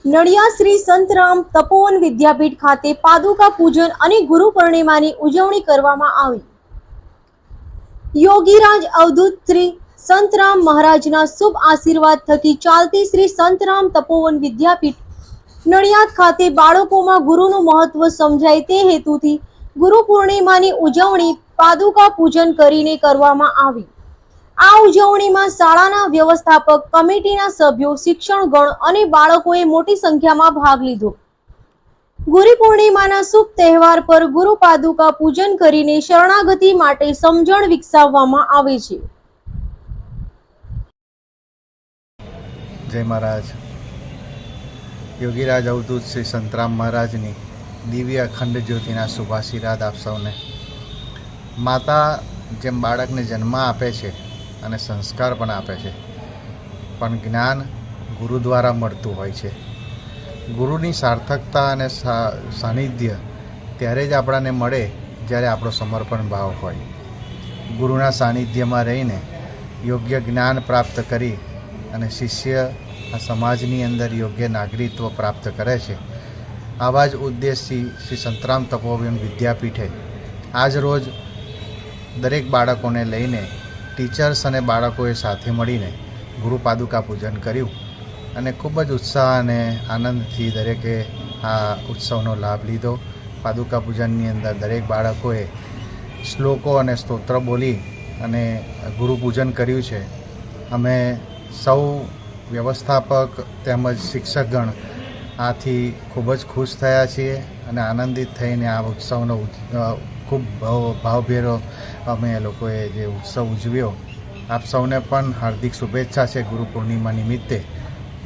નડિયાદ શ્રી સંતરામ તપોવન વિદ્યાપીઠ ખાતે પાદુકા પૂજન અને ગુરુ પૂર્ણિમાની ઉજવણી કરવામાં આવી। યોગીરાજ અવધૂત શ્રી સંતરામ મહારાજના શુભ આશીર્વાદ થકી ચાલતી શ્રી સંતરામ તપોવન વિદ્યાપીઠ નડિયાદ ખાતે બાળકોમાં ગુરુનું મહત્વ સમજાય તે હેતુથી ગુરુ પૂર્ણિમાની ઉજવણી પાદુકા પૂજન કરીને કરવામાં આવી। આ ઉજવણીમાં શાળાના વ્યવસ્થાપક કમિટીના સભ્યો, શિક્ષણગણ અને બાળકોએ મોટી સંખ્યામાં ભાગ લીધો। ગુરુ પૂર્ણિમાના શુભ તહેવાર પર ગુરુ પાદુકા પૂજન કરીને શરણાગતિ માટે સમજણ વિકસાવવામાં આવે છે। જય મહારાજ। યોગીરાજ અવધૂત શ્રી સંતરામ મહારાજની દિવ્ય અખંડ જ્યોતિના શુભાશીર્વાદ આપ સૌને। માતા જેમ બાળકને જન્મ આપે છે અને સંસ્કાર પણ આપે છે, પણ જ્ઞાન ગુરુ દ્વારા મળતું હોય છે। ગુરુની સાર્થકતા અને સાનિધ્ય ત્યારે જ આપણને મળે જ્યારે આપણો સમર્પણ ભાવ હોય। ગુરુના સાનિધ્યમાં રહીને યોગ્ય જ્ઞાન પ્રાપ્ત કરી અને શિષ્ય આ સમાજની અંદર યોગ્ય નાગરિકત્વ પ્રાપ્ત કરે છે। આવા જ ઉદ્દેશથી શ્રી સંતરામ તપોવન વિદ્યાપીઠે આજ રોજ દરેક બાળકોને લઈને ટીચર્સ અને બાળકોએ સાથે મળીને ગુરુ પાદુકા પૂજન કર્યું અને ખૂબ જ ઉત્સાહ અને આનંદથી દરેકે આ ઉત્સવનો લાભ લીધો। પાદુકા પૂજનની અંદર દરેક બાળકોએ શ્લોકો અને સ્તોત્ર બોલી અને ગુરુ પૂજન કર્યું છે। અમે સૌ વ્યવસ્થાપક તેમજ શિક્ષકગણ આથી ખૂબ જ ખુશ થયા છીએ અને આનંદિત થઈને આ ઉત્સવનો ખૂબ ભાવભેર અમે લોકોએ જે ઉત્સવ ઉજવ્યો। આપ સૌને પણ હાર્દિક શુભેચ્છા છે। ગુરુ પૂર્ણિમા નિમિત્તે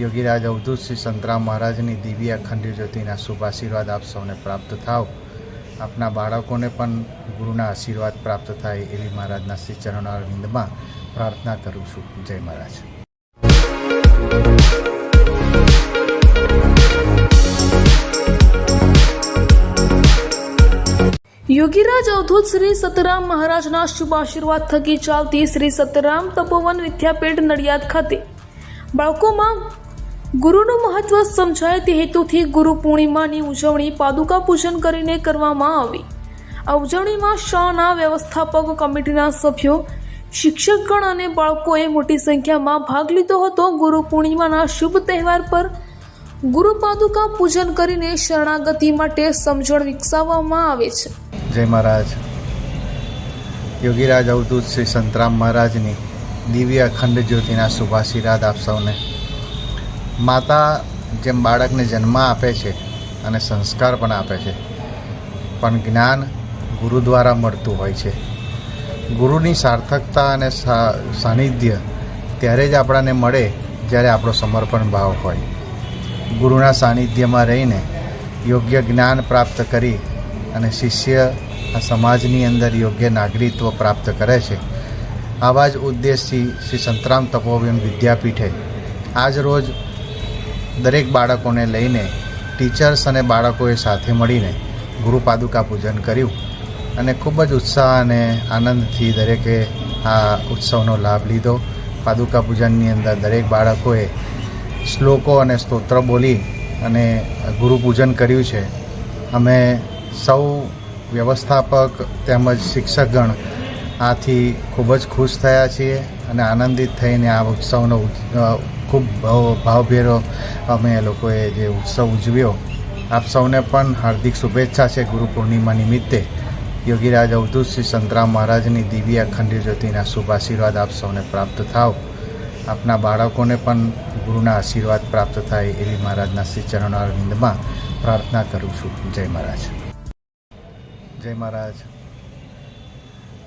યોગીરાજ અવધૂત શ્રી સંતરામ મહારાજની દિવ્ય અખંડ જ્યોતિના શુભ આશીર્વાદ આપ સૌને પ્રાપ્ત થાવ। આપના બાળકોને પણ ગુરુના આશીર્વાદ પ્રાપ્ત થાય એવી મહારાજના શ્રી ચરણારવિંદમાં પ્રાર્થના કરું છું। જય મહારાજ। યોગીરાજ અવધૂત શ્રી સતરામ મહારાજના શુભ આશીર્વાદ થકી ચાલતી શ્રી સતરામ તપોવન વિદ્યાપીઠ નડિયાદ ખાતે બાળકોમાં ગુરુનું મહત્વ સમજાય તે હેતુથી ગુરુ પૂર્ણિમાની ઉજવણી પાદુકા પૂજન કરીને કરવામાં આવી। આ ઉજવણીમાં શાળાના વ્યવસ્થાપક કમિટીના સભ્યો, શિક્ષકગણ અને બાળકોએ મોટી સંખ્યામાં ભાગ લીધો હતો। ગુરુ પૂર્ણિમાના શુભ તહેવાર પર ગુરુ પાદુકા પૂજન કરીને શરણાગતિ માટે સમજણ વિકસાવવામાં આવે છે। જય મહારાજ। યોગીરાજ અવધૂત શ્રી સંતરામ મહારાજની દિવ્ય અખંડ જ્યોતિના શુભાશીર્વાદ આપ સૌને। માતા જેમ બાળકને જન્મ આપે છે અને સંસ્કાર પણ આપે છે, પણ જ્ઞાન ગુરુ દ્વારા મળતું હોય છે। ગુરુની સાર્થકતા અને સાનિધ્ય ત્યારે જ આપણને મળે જ્યારે આપણો સમર્પણ ભાવ હોય। ગુરુના સાનિધ્યમાં રહીને યોગ્ય જ્ઞાન પ્રાપ્ત કરી અને શિષ્ય આ સમાજની અંદર યોગ્ય નાગરિકત્વ પ્રાપ્ત કરે છે। આવા જ ઉદ્દેશથી શ્રી સંતરામ તપોવન વિદ્યાપીઠે આજ રોજ દરેક બાળકોને લઈને ટીચર્સ અને બાળકોએ સાથે મળીને ગુરુ પાદુકા પૂજન કર્યું અને ખૂબ જ ઉત્સાહ અને આનંદથી દરેકે આ ઉત્સવનો લાભ લીધો। પાદુકા પૂજનની અંદર દરેક બાળકોએ શ્લોકો અને સ્તોત્ર બોલી અને ગુરુ પૂજન કર્યું છે। અમે સૌ વ્યવસ્થાપક તેમજ શિક્ષકગણ આથી ખૂબ જ ખુશ થયા છીએ અને આનંદિત થઈને આ ઉત્સવનો ખૂબ ભાવભેર અમે લોકોએ જે ઉત્સવ ઉજવ્યો। આપ સૌને પણ હાર્દિક શુભેચ્છા છે। ગુરુ પૂર્ણિમા નિમિત્તે યોગીરાજ અવધૂત શ્રી સંતરામ મહારાજની દિવ્ય અખંડ જ્યોતિના શુભ આશીર્વાદ આપ સૌને પ્રાપ્ત થાવ। આપના બાળકોને પણ ગુરુના આશીર્વાદ પ્રાપ્ત થાય એવી મહારાજના શ્રી ચરણારવિંદમાં પ્રાર્થના કરું છું। જય મહારાજ। જય મહારાજ।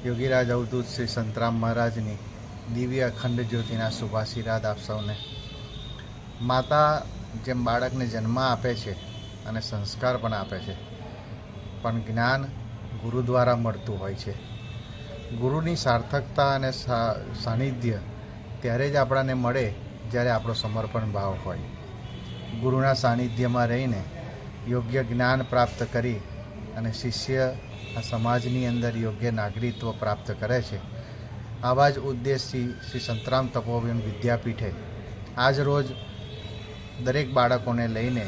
યોગીરાજ અવધૂત શ્રી સંતરામ મહારાજની દિવ્ય અખંડ જ્યોતિના શુભ આશીર્વાદ આપ સૌને। માતા જેમ બાળકને જન્મ આપે છે અને સંસ્કાર પણ આપે છે, પણ જ્ઞાન ગુરુ દ્વારા મળતું હોય છે। ગુરુની સાર્થકતા અને સાનિધ્ય ત્યારે જ આપણને મળે જ્યારે આપણો સમર્પણ ભાવ હોય। ગુરુના સાનિધ્યમાં રહીને યોગ્ય જ્ઞાન પ્રાપ્ત કરી અને શિષ્ય આ સમાજની અંદર યોગ્ય નાગરિકત્વ પ્રાપ્ત કરે છે। આવા જ ઉદ્દેશથી શ્રી સંતરામ તપોવન વિદ્યાપીઠે આજ રોજ દરેક બાળકોને લઈને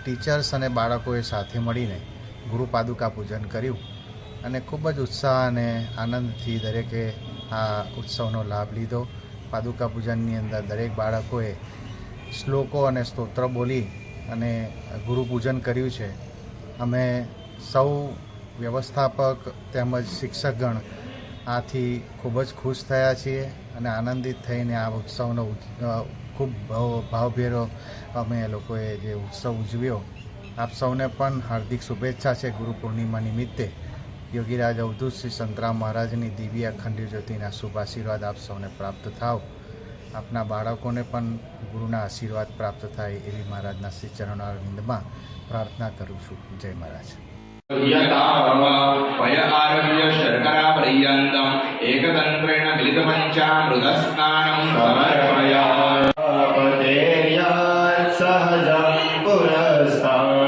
ટીચર્સ અને બાળકોએ સાથે મળીને ગુરુ પાદુકા પૂજન કર્યું અને ખૂબ જ ઉત્સાહ અને આનંદથી દરેકે આ ઉત્સવનો લાભ લીધો. પાદુકા પૂજનની અંદર દરેક બાળકોએ શ્લોકો અને સ્તોત્ર બોલી અને ગુરુ પૂજન કર્યું છે. અમે સૌ વ્યવસ્થાપક તેમજ શિક્ષકગણ આથી ખૂબ જ ખુશ થયા છીએ અને આનંદિત થઈને આ ઉત્સવનો ખૂબ ભાવભેર અમે લોકોએ જે ઉત્સવ ઉજવ્યો. આપ સૌને પણ હાર્દિક શુભેચ્છા છે. ગુરુ પૂર્ણિમા નિમિત્તે યોગીરાજ અવધૂત શ્રી સંતરામ મહારાજની દિવ્ય અખંડ જ્યોતિના શુભ આશીર્વાદ આપ સૌને પ્રાપ્ત થાવ. આપના બાળકોને પણ ગુરુના આશીર્વાદ પ્રાપ્ત થાય એવી મહારાજના શ્રી ચરણારવિંદમાં પ્રાર્થના કરું છું. જય મહારાજ. वय आरभ्य शर्करा पर्यन्तम् एकतन्त्रेण मिलितपञ्चामृतस्नानं समर्पयामि. सहजं पुरस्तात्